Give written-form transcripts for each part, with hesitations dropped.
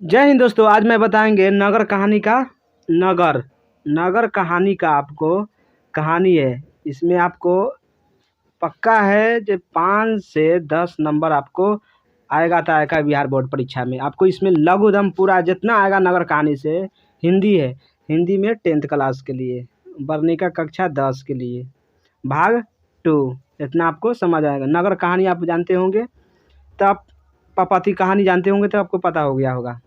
जय हिंद दोस्तों। आज मैं बताएंगे नगर कहानी का नगर नगर कहानी का आपको कहानी है। इसमें आपको पक्का है जो 5 से 10 नंबर आपको आएगा तो आएगा। बिहार बोर्ड परीक्षा में आपको इसमें लघुदम पूरा जितना आएगा नगर कहानी से। हिंदी है, हिंदी में 10th क्लास के लिए, वर्णिका कक्षा 10 के लिए, भाग 2 इतना आपको समझ आएगा। नगर कहानी आप जानते होंगे तो आप पपती कहानी जानते होंगे तो आपको पता हो गया होगा।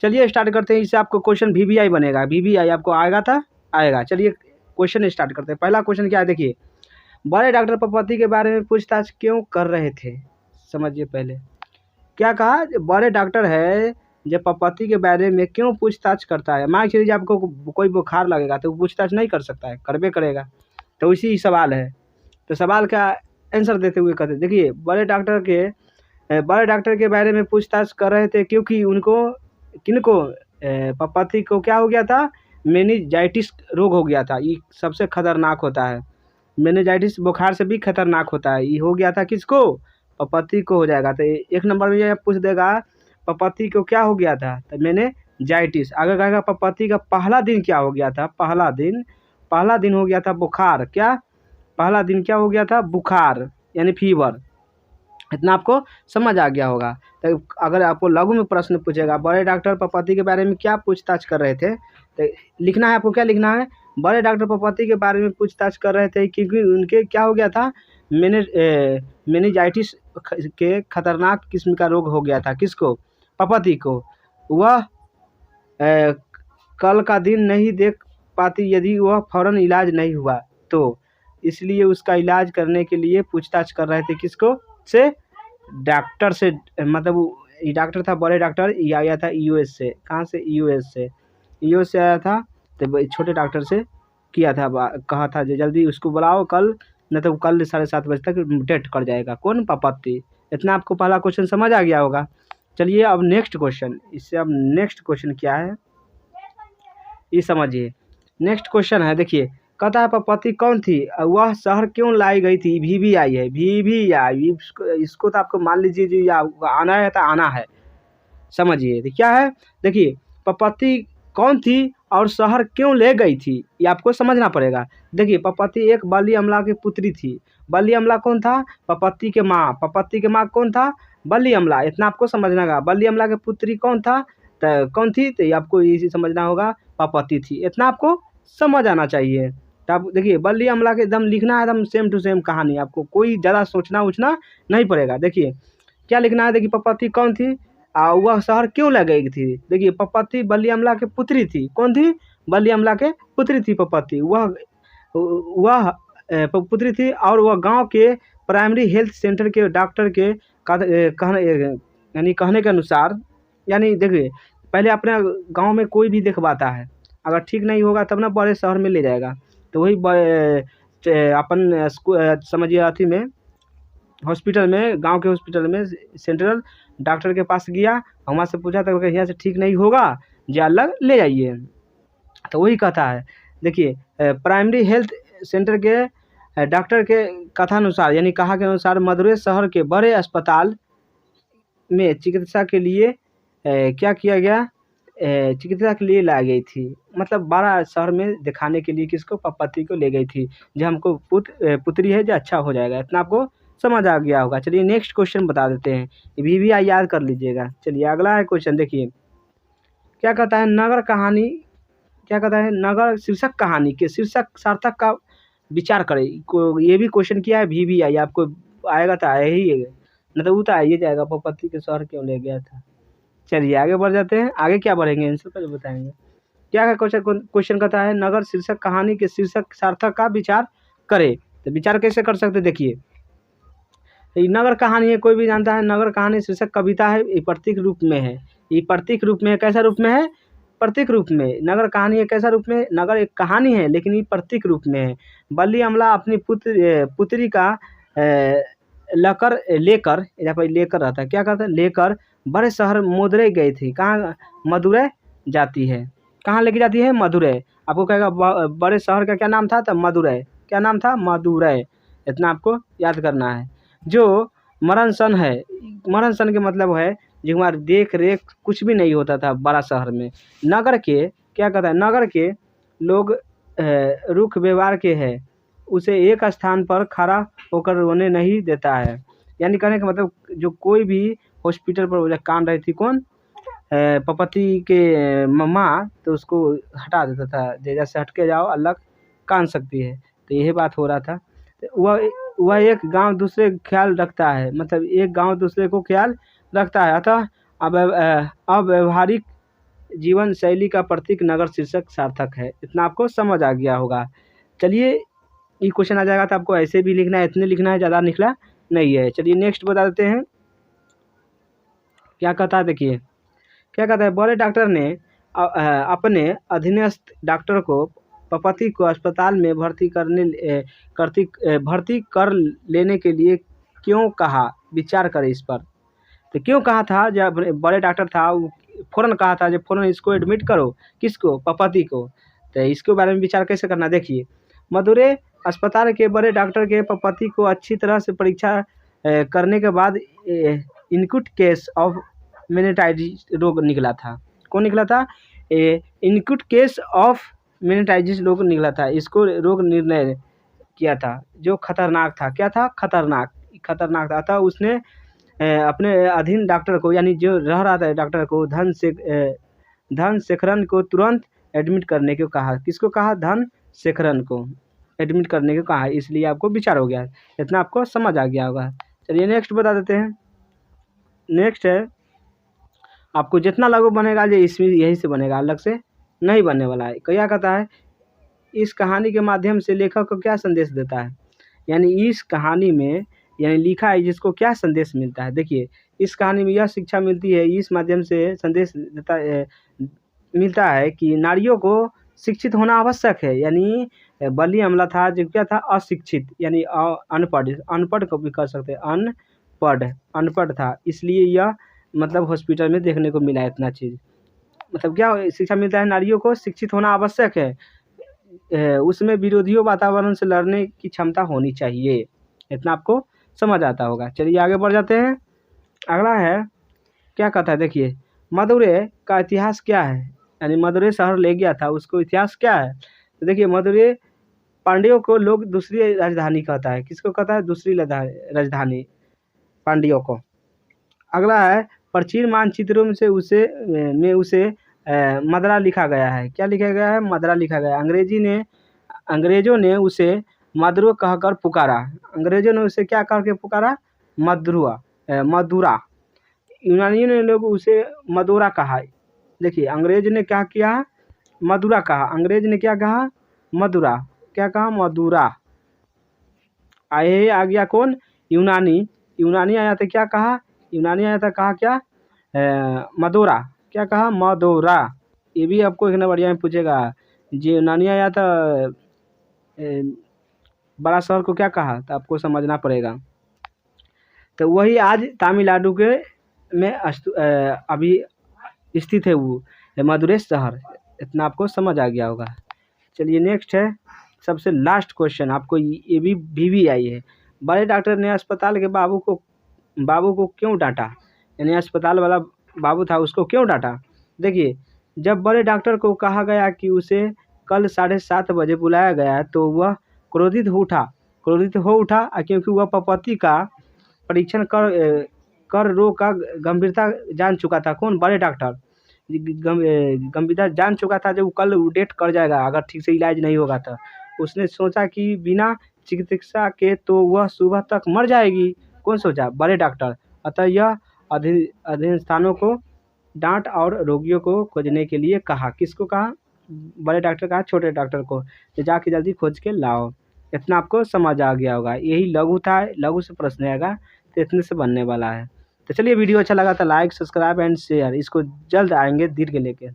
चलिए स्टार्ट करते हैं। इससे आपको क्वेश्चन वीवीआई बनेगा। वीवीआई आपको आएगा था आएगा। चलिए क्वेश्चन स्टार्ट करते हैं। पहला क्वेश्चन क्या है देखिए, बड़े डॉक्टर पपती के बारे में पूछताछ क्यों कर रहे थे? समझिए पहले क्या कहा। बड़े डॉक्टर है जब पपती के बारे में क्यों पूछताछ करता है। मान लीजिए आपको कोई बुखार लगेगा तो वो पूछताछ नहीं कर सकता है, करबे करेगा। तो इसी सवाल है, तो सवाल का आंसर देते हुए कहते देखिए, बड़े डॉक्टर के बारे में पूछताछ कर रहे थे क्योंकि उनको किनको पपती को क्या हो गया था, मेनिंजाइटिस रोग हो गया था। ये सबसे खतरनाक होता है। मेनिंजाइटिस बुखार से भी खतरनाक होता है। ये हो गया था किसको, पपती को हो जाएगा। तो एक नंबर में ये पूछ देगा पपती को क्या हो गया था, तो मेनिंजाइटिस। आगे कहेगा पपती का पहला दिन क्या हो गया था। पहला दिन हो गया था बुखार। क्या पहला दिन क्या हो गया था, बुखार यानी फीवर। इतना आपको समझ आ गया होगा। तो अगर आपको लघु में प्रश्न पूछेगा बड़े डॉक्टर पपती के बारे में क्या पूछताछ कर रहे थे, तो लिखना है आपको। क्या लिखना है, बड़े डॉक्टर पपती के बारे में पूछताछ कर रहे थे क्योंकि उनके क्या हो गया था, मेनिंजाइटिस के खतरनाक किस्म का रोग हो गया था। किसको, पपती को। वह कल का दिन नहीं देख पाती यदि वह फौरन इलाज नहीं हुआ तो, इसलिए उसका इलाज करने के लिए पूछताछ कर रहे थे। किसको से, डॉक्टर से। मतलब ये डॉक्टर था बड़े डॉक्टर, ये आया था यूएस से। कहाँ से, यूएस से आया था। तो छोटे डॉक्टर से किया था, कहा था जो जल्दी उसको बुलाओ कल, नहीं तो कल 7:30 बजे तक डेट कर जाएगा। कौन, पपती। इतना आपको पहला क्वेश्चन समझ आ गया होगा। चलिए अब नेक्स्ट क्वेश्चन। इससे अब नेक्स्ट क्वेश्चन क्या है ये समझिए। नेक्स्ट क्वेश्चन है देखिए, कहता है पपती कौन थी, वह शहर क्यों लाई गई थी। वीवीआई है, वीवीआई। इसको तो आपको मान लीजिए जो या आना है तो आना है। समझिए तो क्या है देखिए, पपती कौन थी और शहर क्यों ले गई थी, ये आपको समझना पड़ेगा। देखिए पपती एक बली अमला की पुत्री थी। बली अमला कौन था, पपती के माँ। पपती के माँ कौन था, बली अमला। इतना आपको समझना होगा। बली अमला के पुत्री कौन था, तो कौन थी, तो ये आपको इसी समझना होगा, पपती थी। इतना आपको समझ आना चाहिए। तो आप देखिए बली अमला के एकदम लिखना है, एकदम सेम टू सेम कहानी। आपको कोई ज़्यादा सोचना उचना नहीं पड़ेगा। देखिए क्या लिखना है, देखिए पपती कौन थी, वह शहर क्यों ले गई थी। देखिए पपती बली अमला की पुत्री थी। कौन थी, बली अमला के पुत्री थी पपती। वह पुत्री थी और वह गांव के प्राइमरी हेल्थ सेंटर के डॉक्टर के कहने के अनुसार, यानी देखिए पहले अपने गांव में कोई भी दिखवाता है, अगर ठीक नहीं होगा तब ना बड़े शहर में ले जाएगा। तो वही अपन समझिए अथी में हॉस्पिटल में, गांव के हॉस्पिटल में सेंट्रल डॉक्टर के पास गया, वहाँ से पूछा था यहाँ से ठीक नहीं होगा जो अलग ले जाइए। तो वही कहता है देखिए, प्राइमरी हेल्थ सेंटर के डॉक्टर के कथानुसार, यानी कहा के अनुसार मदुरै शहर के बड़े अस्पताल में चिकित्सा के लिए क्या किया गया, चिकित्सा के लिए लाई गई थी। मतलब बड़ा शहर में दिखाने के लिए किसको, पपती को ले गई थी, जो हमको पुत्री है जो अच्छा हो जाएगा। इतना आपको समझ आ गया होगा। चलिए नेक्स्ट क्वेश्चन बता देते हैं, ये भी याद कर लीजिएगा। चलिए अगला है क्वेश्चन देखिए, क्या कहता है नगर कहानी, क्या कहता है नगर शीर्षक कहानी के शीर्षक सार्थक का विचार करें। ये भी क्वेश्चन किया है वीवीआई, आपको आएगा तो आया ही है, नहीं तो वो तो आइए जाएगा, पपती के शहर क्यों ले गया था। चलिए आगे बढ़ जाते हैं। आगे क्या बढ़ेंगे आंसर पहले बताएंगे। क्या क्वेश्चन कहता है नगर शीर्षक कहानी के शीर्षक सार्थक का विचार करे। तो विचार कैसे कर सकते देखिए, नगर कहानी है, कोई भी जानता है नगर कहानी शीर्षक कविता है। ये प्रतीक रूप में है, ये प्रतीक रूप में है। कैसा रूप में है, प्रतीक रूप में। नगर कहानी है कैसा रूप में, नगर एक कहानी है लेकिन ये प्रतीक रूप में है। बली अमला अपनी पुत्री का लेकर, यहाँ पर लेकर रहता है, क्या करता है, लेकर बड़े शहर मदुरै गई थी। कहाँ, मदुरै जाती है। कहाँ लेके जाती है, मदुरै। आपको कहेगा बड़े शहर का क्या नाम था, तो मदुरै। क्या नाम था, मदुरै। इतना आपको याद करना है। जो मरण सन है, मरण सन के मतलब है जिम्मेदार देख रेख कुछ भी नहीं होता था बड़ा शहर में। नगर के क्या कहता है, नगर के लोग रुख व्यवहार के है, उसे एक स्थान पर खड़ा होकर रोने नहीं देता है। यानी कहने का मतलब जो कोई भी हॉस्पिटल पर कान रही थी कौन, पपति के मम्मा, तो उसको हटा देता था, जैसे हट के जाओ अल्लाह कान सकती है। तो यही बात हो रहा था। वह एक गांव दूसरे ख्याल रखता है, मतलब एक गांव दूसरे को ख्याल रखता है। अतः अव्यवहारिक जीवन शैली का प्रतीक नगर शीर्षक सार्थक है। इतना आपको समझ आ गया होगा। चलिए ये क्वेश्चन आ जाएगा तो आपको ऐसे भी लिखना है, इतने लिखना है, ज़्यादा लिखना नहीं है। चलिए नेक्स्ट बता देते हैं क्या कहता है। देखिए क्या कहता है, बड़े डॉक्टर ने अपने अधीनस्थ डॉक्टर को पपति को अस्पताल में भर्ती कर लेने के लिए क्यों कहा, विचार करें इस पर। तो क्यों कहा था, जब बड़े डॉक्टर था वो फ़ौरन कहा था जब फ़ौरन इसको एडमिट करो, किसको, पपति को। तो इसके बारे में विचार कैसे करना, देखिए। मदुरै अस्पताल के बड़े डॉक्टर के पपति को अच्छी तरह से परीक्षा करने के बाद इनक्यूट केस ऑफ मेनिंजाइटिस रोग निकला था। कौन निकला था, इनक्यूट केस ऑफ मेनिंजाइटिस रोग निकला था। इसको रोग निर्णय किया था जो खतरनाक था। क्या था, खतरनाक था। अतः उसने अपने अधीन डॉक्टर को, यानी जो रह रहा था डॉक्टर को, धनशेखरन को तुरंत एडमिट करने को कहा। किसको कहा, धनशेखरन को एडमिट करने को कहा। इसलिए आपको विचार हो गया, इतना आपको समझ आ गया होगा। चलिए नेक्स्ट बता देते हैं। नेक्स्ट है, आपको जितना लघु बनेगा ये इसमें यही से बनेगा, अलग से नहीं बनने वाला है। क्या कहता है, इस कहानी के माध्यम से लेखक को क्या संदेश देता है। यानी इस कहानी में यानी लिखा है जिसको क्या संदेश मिलता है। देखिए इस कहानी में यह शिक्षा मिलती है, इस माध्यम से संदेश मिलता है कि नारियों को शिक्षित होना आवश्यक है। यानी बली अमला था जो क्या था, अशिक्षित, यानी अनपढ़ को भी कर सकते हैं, अनपढ़ था। इसलिए यह मतलब हॉस्पिटल में देखने को मिला इतना चीज़। मतलब क्या शिक्षा मिलता है, नारियों को शिक्षित होना आवश्यक है, उसमें विरोधियों वातावरण से लड़ने की क्षमता होनी चाहिए। इतना आपको समझ आता होगा। चलिए आगे बढ़ जाते हैं। अगला है, क्या कहता है, देखिए मदुरै का इतिहास क्या है। यानी मदुरै शहर ले गया था, उसको इतिहास क्या है। तो देखिए मदुरै पांड्यों को लोग दूसरी राजधानी कहता है। किसको कहता है, दूसरी राजधानी, पांड्यों को। अगला है, प्राचीन मानचित्रों में से उसे मदरा लिखा गया है। क्या लिखा गया है, मदरा लिखा गया है। अंग्रेजों ने उसे मदुरा कहकर पुकारा। अंग्रेजों ने उसे क्या करके पुकारा, मदुरा। यूनानियों ने लोग उसे मदोरा कहा। देखिए अंग्रेज ने क्या किया, मदुरा कहा। अंग्रेज ने क्या कहा, मदुरा। क्या कहा, मदुरा। आ गया कौन, यूनानी आया था, क्या कहा, यूनानी आया था, कहा क्या, मदोरा। क्या कहा, मदोरा। ये भी आपको एक ना बढ़िया में पूछेगा, जो यूनानी आया था बड़ा शहर को क्या कहा, तो आपको समझना पड़ेगा। तो वही आज तमिलनाडु के में अभी स्थित है वो मदुरै शहर। इतना आपको समझ आ गया होगा। चलिए नेक्स्ट है, सबसे लास्ट क्वेश्चन, आपको ये भी आई है। बड़े डॉक्टर ने अस्पताल के बाबू को क्यों डांटा। यानी अस्पताल वाला बाबू था, उसको क्यों डांटा। देखिए जब बड़े डॉक्टर को कहा गया कि उसे कल 7:30 बजे बुलाया गया तो वह क्रोधित हो उठा क्योंकि वह पपति का परीक्षण कर रोग का गंभीरता जान चुका था। कौन, बड़े डॉक्टर गंभीरता जान चुका था, जब कल डेट कर जाएगा अगर ठीक से इलाज नहीं होगा तो। उसने सोचा कि बिना चिकित्सा के तो वह सुबह तक मर जाएगी। कौन सोचा, बड़े डॉक्टर। अतः यह अधीनस्थानों को डांट और रोगियों को खोजने के लिए कहा। किसको कहा, बड़े डॉक्टर कहा छोटे डॉक्टर को, तो जाके जल्दी खोज के लाओ। इतना आपको समझ आ गया होगा। यही लघु था, लघु से प्रश्न आएगा तो इतने से बनने वाला है। तो चलिए वीडियो अच्छा लगा तो लाइक, सब्सक्राइब एंड शेयर। इसको जल्द आएंगे दीर्घ लेके।